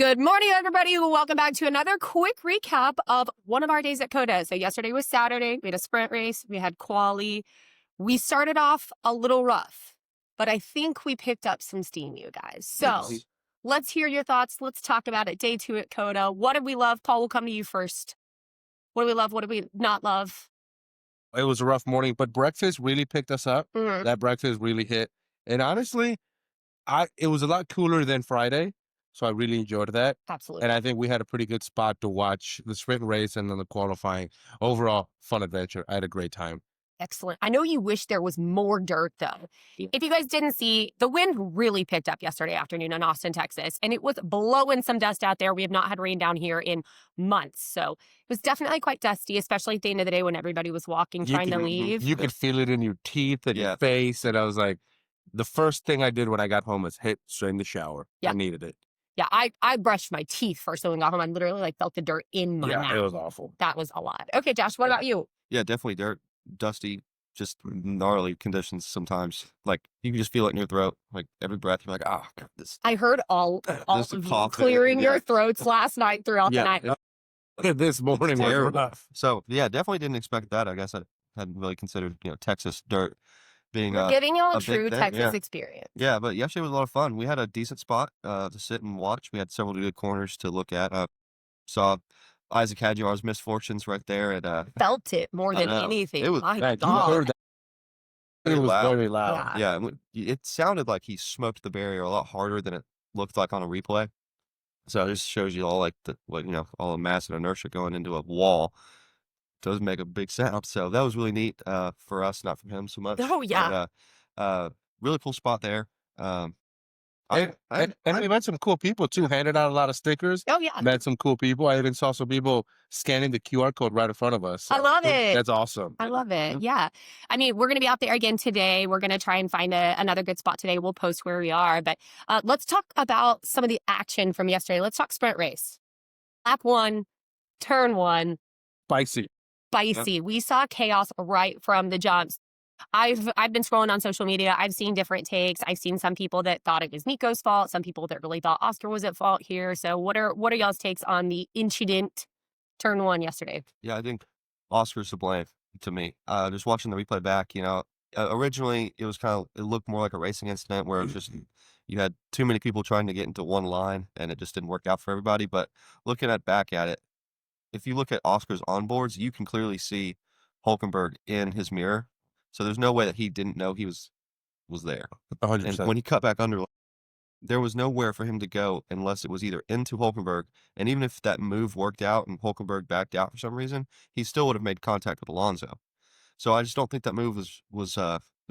Good morning, everybody. Welcome back to another quick recap of one of our days at COTA. So yesterday was Saturday. We had a sprint race. We had quali. We started off a little rough, but I think we picked up some steam, you guys. So let's hear your thoughts. Let's talk about it. Day 2 at COTA. What did we love? Paul, we'll come to you first. What do we love? What do we not love? It was a rough morning, but breakfast really picked us up. That breakfast really hit. And honestly, it was a lot cooler than Friday. So I really enjoyed that. Absolutely. And I think we had a pretty good spot to watch the sprint race and then the qualifying. Overall, fun adventure. I had a great time. Excellent. I know you wish there was more dirt, though. If you guys didn't see, the wind really picked up yesterday afternoon in Austin, Texas, and it was blowing some dust out there. We have not had rain down here in months, so it was definitely quite dusty, especially at the end of the day when everybody was walking, trying to leave. You could feel it in your teeth and your face, and I was like, the first thing I did when I got home was hit straight in the shower. I needed it. Yeah, I brushed my teeth first when I got home. I literally felt the dirt in my mouth. Yeah, it was awful. That was a lot. Okay, Josh, what about you? Yeah, definitely dirt, dusty, just gnarly conditions sometimes. Like, you can just feel it in your throat. Like, every breath, you're like, this. I heard all this of cough clearing your throats last night throughout the night. This morning was rough. So, yeah, definitely didn't expect that. I guess I hadn't really considered, Texas dirt being giving you a true big thing. Texas experience. Yeah, but yesterday was a lot of fun. We had a decent spot to sit and watch. We had several good corners to look at. Saw Isaac Hadjar's misfortunes right there. And felt it more than anything. It was, my you God. heard that. It was very loud. Yeah. Yeah, it sounded like he smoked the barrier a lot harder than it looked like on a replay. So it just shows you all all the mass and inertia going into a wall. Does make a big sound. So that was really neat for us, not for him so much. Oh, yeah. But, really cool spot there. And we met some cool people too. Handed out a lot of stickers. Oh, yeah. Met some cool people. I even saw some people scanning the QR code right in front of us. So I love it. That's awesome. I love it. Yeah. I mean, we're going to be out there again today. We're going to try and find another good spot today. We'll post where we are. But let's talk about some of the action from yesterday. Let's talk sprint race. Lap 1, turn 1. Spicy. We saw chaos right from the jumps. I've been scrolling on social media. I've seen different takes. I've seen some people that thought it was Nico's fault. Some people that really thought Oscar was at fault here. So what are y'all's takes on the incident turn 1 yesterday? Yeah, I think Oscar's to blame to me. Just watching the replay back, originally it looked more like a racing incident where it was just you had too many people trying to get into one line and it just didn't work out for everybody. But looking back at it, if you look at Oscar's onboards, you can clearly see Hulkenberg in his mirror. So there's no way that he didn't know he was there. 100%. And when he cut back under, there was nowhere for him to go unless it was either into Hulkenberg. And even if that move worked out and Hulkenberg backed out for some reason, he still would have made contact with Alonso. So I just don't think that move was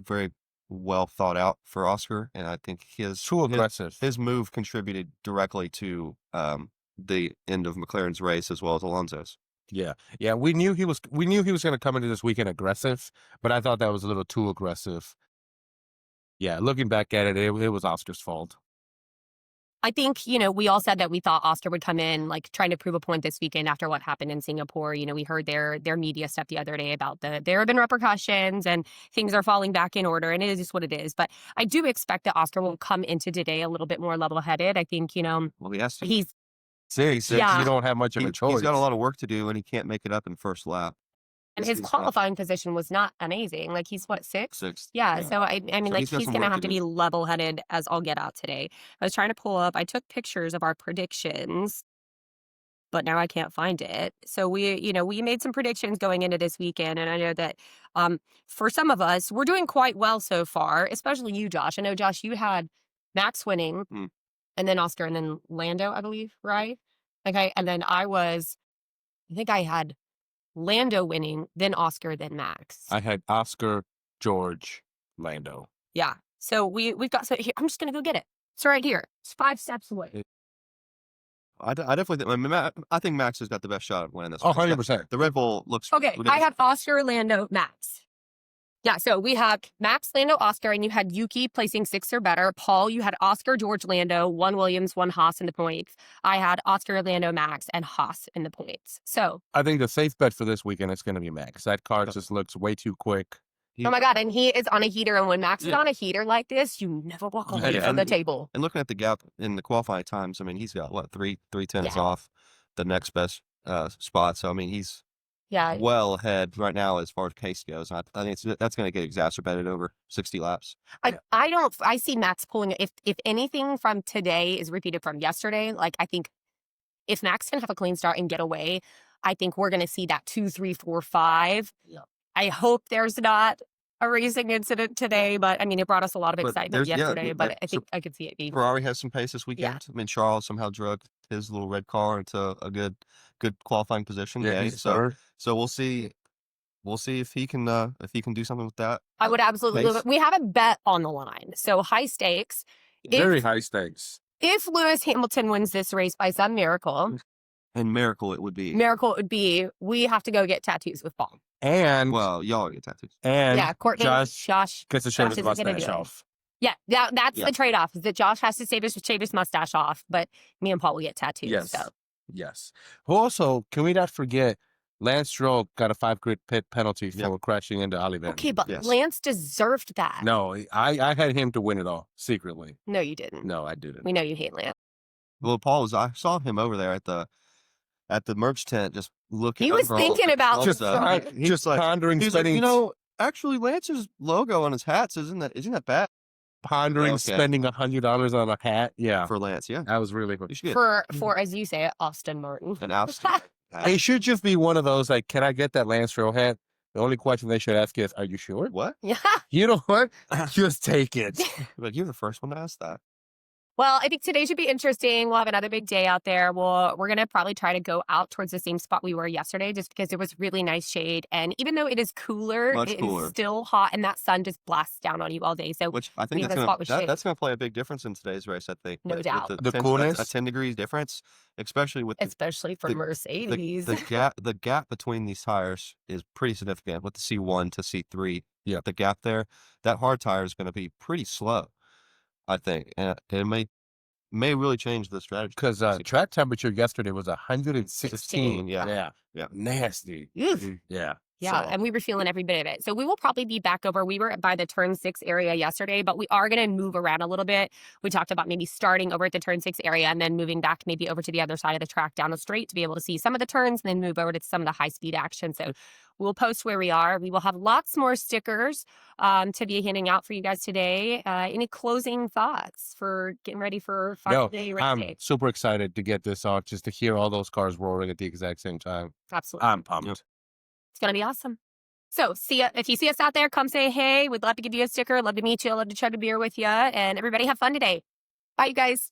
very well thought out for Oscar. And I think too aggressive. His move contributed directly to the end of McLaren's race as well as Alonso's. Yeah. We knew he was going to come into this weekend aggressive, but I thought that was a little too aggressive. Yeah, looking back at it, it was Oscar's fault. I think, we all said that we thought Oscar would come in trying to prove a point this weekend after what happened in Singapore. We heard their media stuff the other day about there have been repercussions and things are falling back in order, and it is just what it is. But I do expect that Oscar will come into today a little bit more level-headed. I think, well, he has to. He's 6. You don't have much of a choice. He's got a lot of work to do, and he can't make it up in first lap. And his qualifying position was not amazing. He's what, 6th? 6th. Yeah. So I mean, he's going to have to be level-headed as all get out today. I was trying to pull up. I took pictures of our predictions, but now I can't find it. So we made some predictions going into this weekend, and I know that for some of us, we're doing quite well so far, especially you, Josh. I know, Josh, you had Max winning. And then Oscar, and then Lando, I believe, right? Okay, and then I think I had Lando winning, then Oscar, then Max. I had Oscar, George, Lando. Yeah, so we've got, so here, I'm just going to go get it. It's right here. It's 5 steps away. I definitely think Max has got the best shot at winning this. 100%. The Red Bull looks... Okay, I have Oscar, Lando, Max. Yeah, so we have Max, Lando, Oscar, and you had Yuki placing 6th or better. Paul, you had Oscar, George, Lando, 1 Williams, 1 Haas in the points. I had Oscar, Lando, Max, and Haas in the points. So I think the safe bet for this weekend is going to be Max. That car just looks way too quick. Oh my God. And he is on a heater. And when Max is on a heater like this, you never walk away from the table. And looking at the gap in the qualifying times, I mean, he's got what, three tenths off the next best spot. So I mean, he's well ahead right now as far as pace goes. I think that's going to get exacerbated over 60 laps. I see Max pulling if anything from today is repeated from yesterday. Like, I think if Max can have a clean start and get away, I think we're going to see that 2, 3, 4, 5. Yeah. I hope there's not a racing incident today, but I mean, it brought us a lot of excitement yesterday, but I think I could see it being. Ferrari has some pace this weekend. Yeah. I mean, Charles somehow drugged his little red car into a good qualifying position. Yeah. So we'll see. We'll see if he can do something with that. I would absolutely love it. We have a bet on the line. So high stakes. Very high stakes. If Lewis Hamilton wins this race by some miracle. And miracle it would be. We have to go get tattoos with Paul. And well, y'all get tattoos. And Courtney, Josh gets to shave his mustache off. Yeah, that's the trade-off, is that Josh has to shave his mustache off, but me and Paul will get tattoos. Yes. So. Yes. Also, can we not forget Lance Stroll got a 5-grid pit penalty for crashing into Oliver. Okay, but Lance deserved that. No, I had him to win it all secretly. No, you didn't. No, I didn't. We know you hate Lance. Well, I saw him over there at the merch tent, just looking. He was thinking about just like pondering, spending. You know, actually, Lance's logo on his hats isn't that bad? Pondering spending $100 on a hat. Yeah, for Lance. Yeah, that was really good. For as you say, Austin Martin. And Austin. It should just be one of those like, can I get that Lance Stroll hat? The only question they should ask is, are you sure? What? Yeah. You know what? Just take it. Like, you're the first one to ask that. Well, I think today should be interesting. We'll have another big day out there. We're going to probably try to go out towards the same spot we were yesterday, just because it was really nice shade. And even though it is cooler, it is still hot, and that sun just blasts down on you all day. So, which I think that's going to play a big difference in today's race. I think, no doubt, the coolness, a 10 degrees difference, especially for Mercedes. The gap between these tires is pretty significant. With the C1 to C3, the gap there, that hard tire is going to be pretty slow, I think, and it may really change the strategy. Because track temperature yesterday was 116. Yeah. Nasty. Yeah. Yeah, and we were feeling every bit of it. So we will probably be back over. We were by the turn 6 area yesterday, but we are going to move around a little bit. We talked about maybe starting over at the turn 6 area and then moving back maybe over to the other side of the track down the straight to be able to see some of the turns and then move over to some of the high-speed action. So we'll post where we are. We will have lots more stickers to be handing out for you guys today. Any closing thoughts for getting ready for Friday race day? I'm super excited to get this off, just to hear all those cars roaring at the exact same time. Absolutely. I'm pumped. Yep. It's going to be awesome. So if you see us out there, come say hey. We'd love to give you a sticker. Love to meet you. Love to chug a beer with you. And everybody have fun today. Bye, you guys.